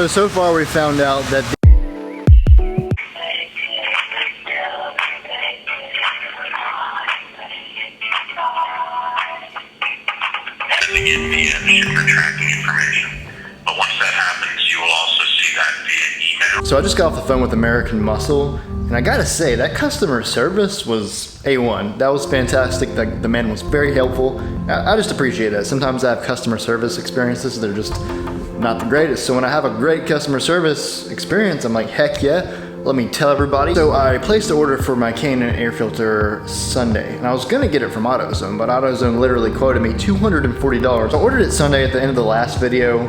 So far we found out that begin via shipper tracking information. But once that happens, you will also see that via email. So I just got off the phone with American Muscle, and I gotta say, that customer service was A1. That was fantastic. The man was very helpful. I just appreciate that. Sometimes I have customer service experiences that are just not the greatest. So when I have a great customer service experience, I'm like, heck yeah. Let me tell everybody. So I placed an order for my K&N air filter Sunday, and I was gonna get it from AutoZone, but AutoZone literally quoted me $240. I ordered it Sunday at the end of the last video,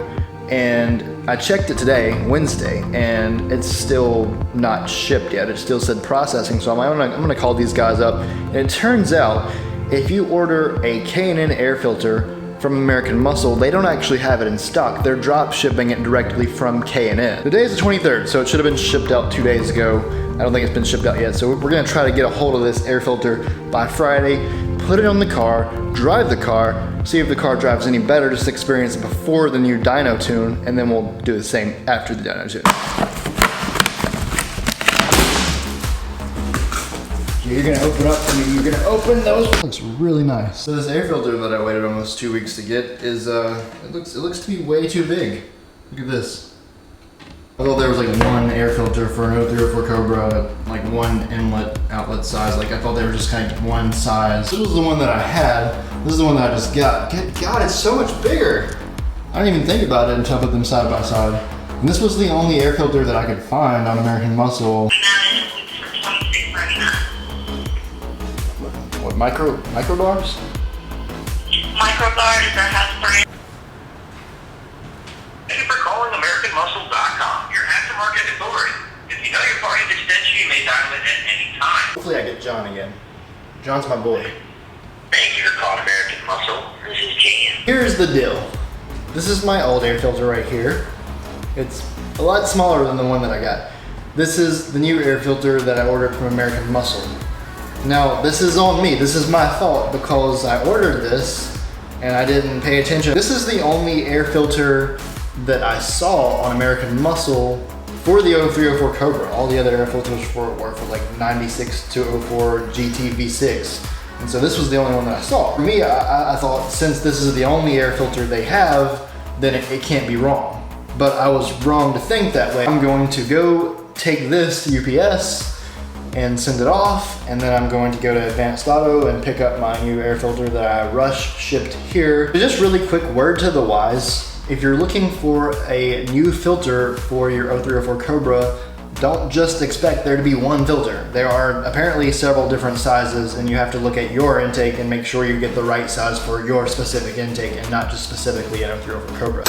and I checked it today, Wednesday, and it's still not shipped yet. It still said processing, so I'm gonna call these guys up. And it turns out, if you order a K&N air filter from American Muscle, they don't actually have it in stock. They're drop shipping it directly from K&N. Today is the 23rd, so it should have been shipped out 2 days ago. I don't think it's been shipped out yet, so we're gonna try to get a hold of this air filter by Friday, put it on the car, drive the car, see if the car drives any better, just experience it before the new Dyno tune, and then we'll do the same after the Dyno tune. You're gonna open up for me, you're gonna open those. Looks really nice. So this air filter that I waited almost 2 weeks to get is, it looks to be way too big. Look at this. I thought there was like one air filter for an 0304 Cobra, like one inlet outlet size. Like I thought they were just kind of one size. This was the one that I had. This is the one that I just got. God, it's so much bigger. I didn't even think about it until I put them side by side. And this was the only air filter that I could find on American Muscle. What, micro bars? Micro bars is our house brand. Thank you for calling AmericanMuscle.com, your aftermarket authority. If you know your party's extension, you may dial it at any time. Hopefully I get John again. John's my boy. Thank you for calling American Muscle. This is Jan. Here's the deal. This is my old air filter right here. It's a lot smaller than the one that I got. This is the new air filter that I ordered from American Muscle. Now, this is on me. This is my fault because I ordered this and I didn't pay attention. This is the only air filter that I saw on American Muscle for the 0304 Cobra. All the other air filters were for like 96 to 04 GT V6. And so this was the only one that I saw. For me, I thought since this is the only air filter they have, then it can't be wrong. But I was wrong to think that way. I'm going to go take this to UPS and send it off, and then I'm going to go to Advanced Auto and pick up my new air filter that I rush shipped here. Just really quick word to the wise. If you're looking for a new filter for your 0304 Cobra, don't just expect there to be one filter. There are apparently several different sizes, and you have to look at your intake and make sure you get the right size for your specific intake and not just specifically an 0304 Cobra.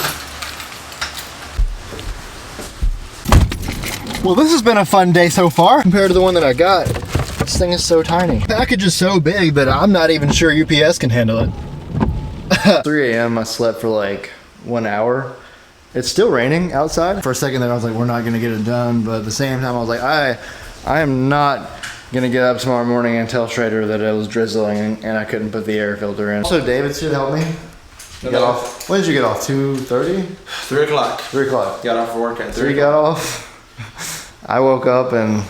Well, this has been a fun day so far compared to the one that I got. This thing is so tiny. The package is so big that I'm not even sure UPS can handle it. 3 a.m. I slept for like 1 hour. It's still raining outside. For a second there I was like, we're not gonna get it done, but at the same time I was like, I am not gonna get up tomorrow morning and tell Schrader that it was drizzling and I couldn't put the air filter in. Also, David's here to help me. You got off. When did you get off? 2:30? 3 o'clock. 3 o'clock. Got off work at 3. 3 got off. I woke up and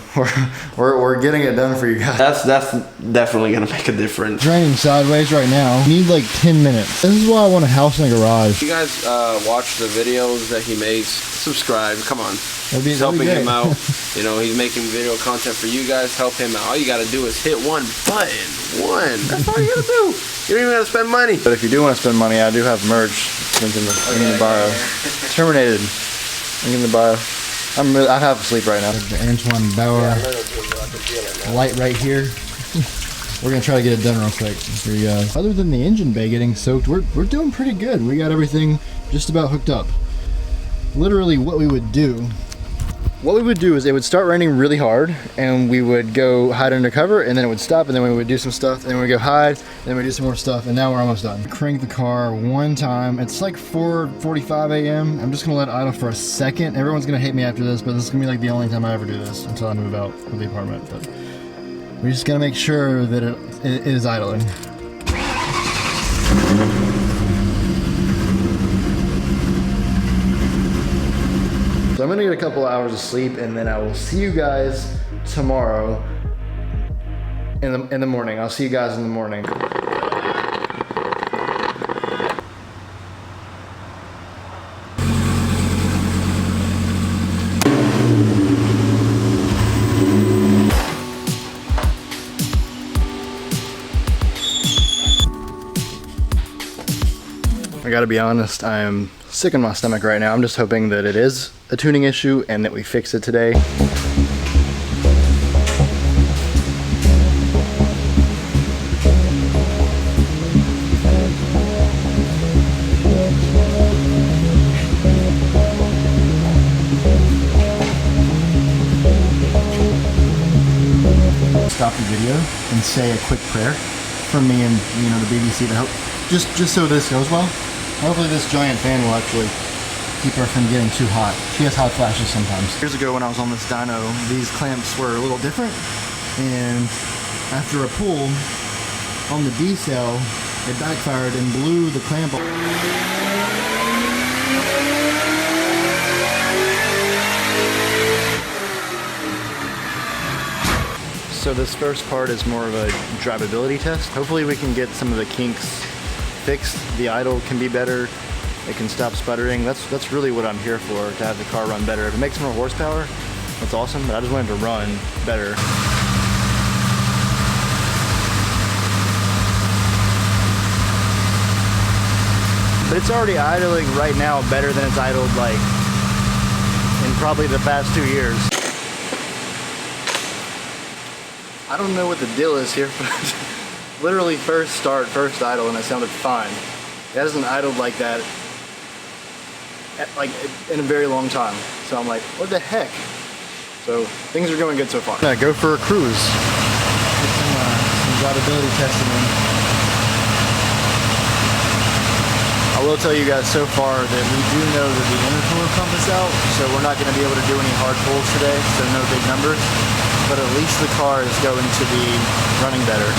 we're getting it done for you guys. That's definitely gonna make a difference. It's raining sideways right now. We need like 10 minutes. This is why I want a house in a garage. If you guys watch the videos that he makes, subscribe. Come on. It's helping him out. You know, he's making video content for you guys. Help him out. All you gotta do is hit one button. That's all you gotta do. You don't even gotta spend money. But if you do want to spend money, I do have merch. Link in the bio. Terminated. Link in the bio. I have to sleep right now. The Antoine Bauer light right here. We're gonna try to get it done real quick for you guys. Other than the engine bay getting soaked, we're doing pretty good. We got everything just about hooked up. Literally what we would do is it would start raining really hard and we would go hide under cover and then it would stop and then we would do some stuff and then we would go hide and then we would do some more stuff and now we're almost done. Crank the car one time. It's like 4:45 a.m. I'm just gonna let it idle for a second. Everyone's gonna hate me after this, but this is gonna be like the only time I ever do this until I move out of the apartment. But we just gotta make sure that it is idling. So I'm gonna get a couple hours of sleep, and then I will see you guys tomorrow in the morning. I'll see you guys in the morning. I gotta be honest, I am sick in my stomach right now. I'm just hoping that it is a tuning issue and that we fix it today. Stop the video and say a quick prayer from me and the BBC to help, just so this goes well. Hopefully this giant fan will actually keep her from getting too hot. She has hot flashes sometimes. Years ago when I was on this dyno, these clamps were a little different, and after a pull on the D cell, it backfired and blew the clamp off. So this first part is more of a drivability test. Hopefully we can get some of the kinks fixed. The idle can be better. It can stop sputtering. That's really what I'm here for, to have the car run better. If it makes more horsepower, that's awesome, but I just want it to run better. But it's already idling right now better than it's idled like in probably the past 2 years. I don't know what the deal is here, but literally first start, first idle, and it sounded fine. It hasn't idled like that in a very long time. So I'm like, what the heck? So things are going good so far. Yeah, go for a cruise. Get some drivability testing in. I will tell you guys so far that we do know that the intercooler pump is out, so we're not going to be able to do any hard pulls today, so no big numbers. But at least the car is going to be running better.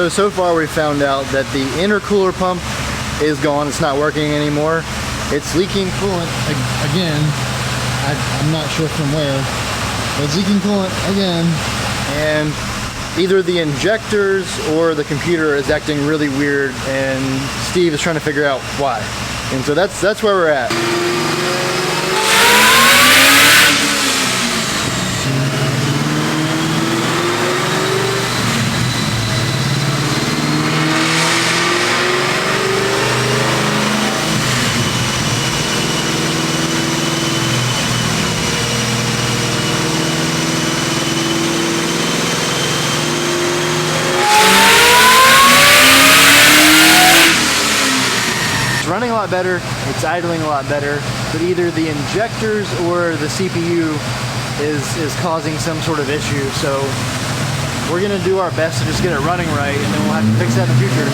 So far we found out that the intercooler pump is gone. It's not working anymore. It's leaking coolant again. I'm not sure from where, but it's leaking coolant again. And either the injectors or the computer is acting really weird, and Steve is trying to figure out why. And so that's where we're at. Running a lot better, it's idling a lot better, but either the injectors or the CPU is causing some sort of issue, so we're gonna do our best to just get it running right, and then we'll have to fix that in the future.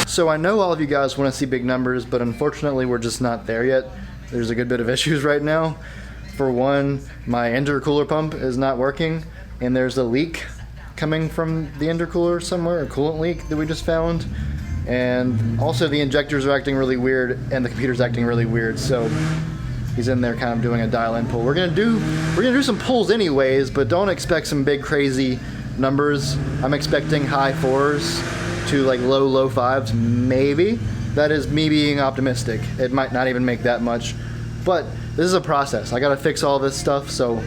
So I know all of you guys want to see big numbers, but unfortunately we're just not there yet. There's a good bit of issues right now. For one, my intercooler pump is not working, and there's a leak coming from the intercooler somewhere, a coolant leak that we just found. And also the injectors are acting really weird, and the computer's acting really weird, so he's in there kind of doing a dial-in pull. We're gonna do some pulls anyways, but don't expect some big crazy numbers. I'm expecting high 4s to like low 5s, maybe. That is me being optimistic. It might not even make that much, but this is a process. I gotta fix all this stuff, so.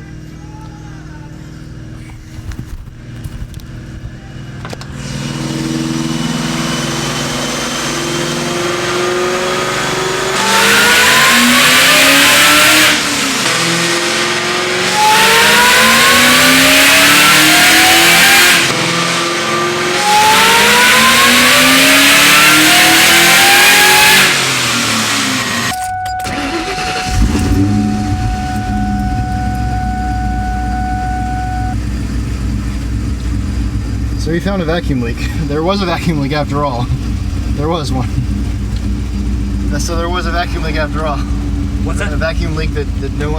So we found a vacuum leak. There was a vacuum leak after all. There was one. So there was a vacuum leak after all. What's that? A vacuum leak that no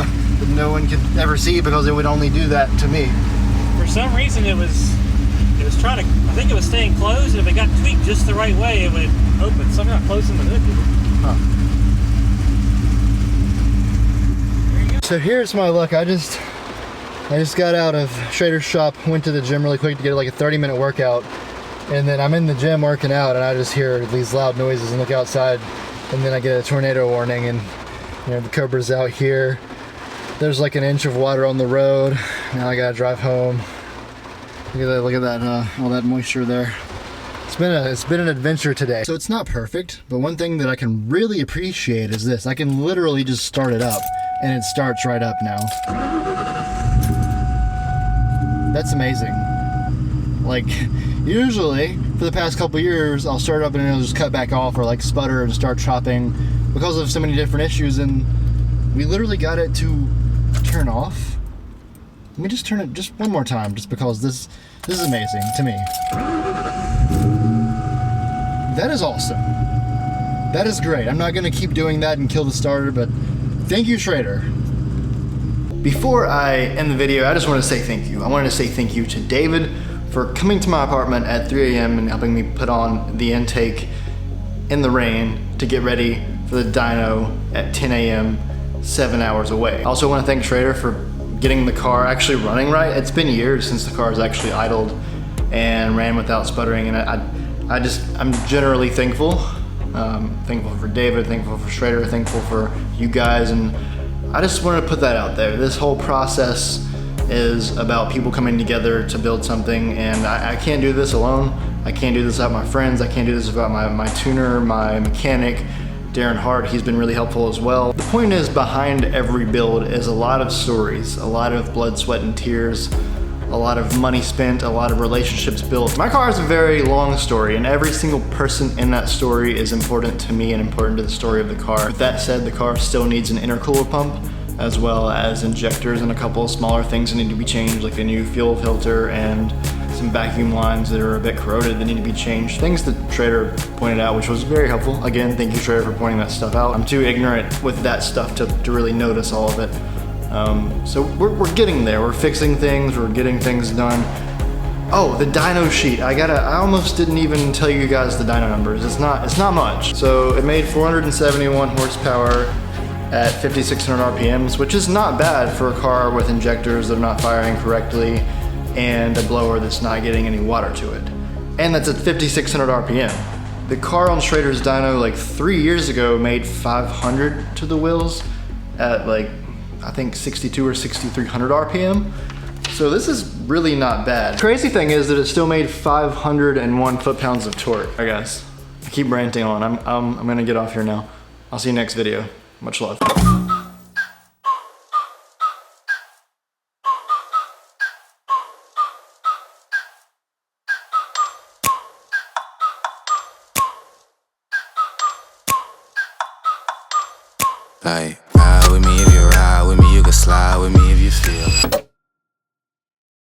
one could ever see because it would only do that to me. For some reason, it was trying to. I think it was staying closed, and if it got tweaked just the right way, it would open. So I'm not closing the hood. Huh. So here's my luck. I just got out of Schrader's shop, went to the gym really quick to get like a 30-minute workout, and then I'm in the gym working out, and I just hear these loud noises and look outside, and then I get a tornado warning, and you know the Cobra's out here. There's like an inch of water on the road. Now I gotta drive home. Look at that, all that moisture there. It's been an adventure today. So it's not perfect, but one thing that I can really appreciate is this. I can literally just start it up, and it starts right up now. That's amazing. Like, usually, for the past couple years, I'll start it up and it'll just cut back off or like sputter and start chopping because of so many different issues, and we literally got it to turn off. Let me just turn it just one more time, just because this is amazing to me. That is awesome. That is great. I'm not gonna keep doing that and kill the starter, but thank you, Schrader. Before I end the video, I just want to say thank you. I wanted to say thank you to David for coming to my apartment at 3 a.m. and helping me put on the intake in the rain to get ready for the dyno at 10 a.m. 7 hours away. I also want to thank Schrader for getting the car actually running right. It's been years since the car has actually idled and ran without sputtering, and I'm generally thankful. Thankful for David, thankful for Schrader, thankful for you guys, and I just wanted to put that out there. This whole process is about people coming together to build something, and I can't do this alone. I can't do this without my friends. I can't do this without my tuner, my mechanic, Darren Hart. He's been really helpful as well. The point is, behind every build is a lot of stories, a lot of blood, sweat, and tears, a lot of money spent, a lot of relationships built. My car is a very long story, and every single person in that story is important to me and important to the story of the car. With that said, the car still needs an intercooler pump, as well as injectors and a couple of smaller things that need to be changed, like a new fuel filter and some vacuum lines that are a bit corroded that need to be changed. Things that Schrader pointed out, which was very helpful. Again, thank you, Schrader, for pointing that stuff out. I'm too ignorant with that stuff to really notice all of it. So we're getting there. We're fixing things, we're getting things done. Oh, the dyno sheet. I almost didn't even tell you guys the dyno numbers. It's not much. So it made 471 horsepower at 5,600 RPMs, which is not bad for a car with injectors that are not firing correctly and a blower that's not getting any water to it. And that's at 5,600 RPM. The car on Schrader's dyno like 3 years ago made 500 to the wheels at like, I think 62 or 6,300 RPM. So this is really not bad. Crazy thing is that it still made 501 foot-pounds of torque. I guess. I keep ranting on. I'm gonna get off here now. I'll see you next video. Much love. Like, ride with me if you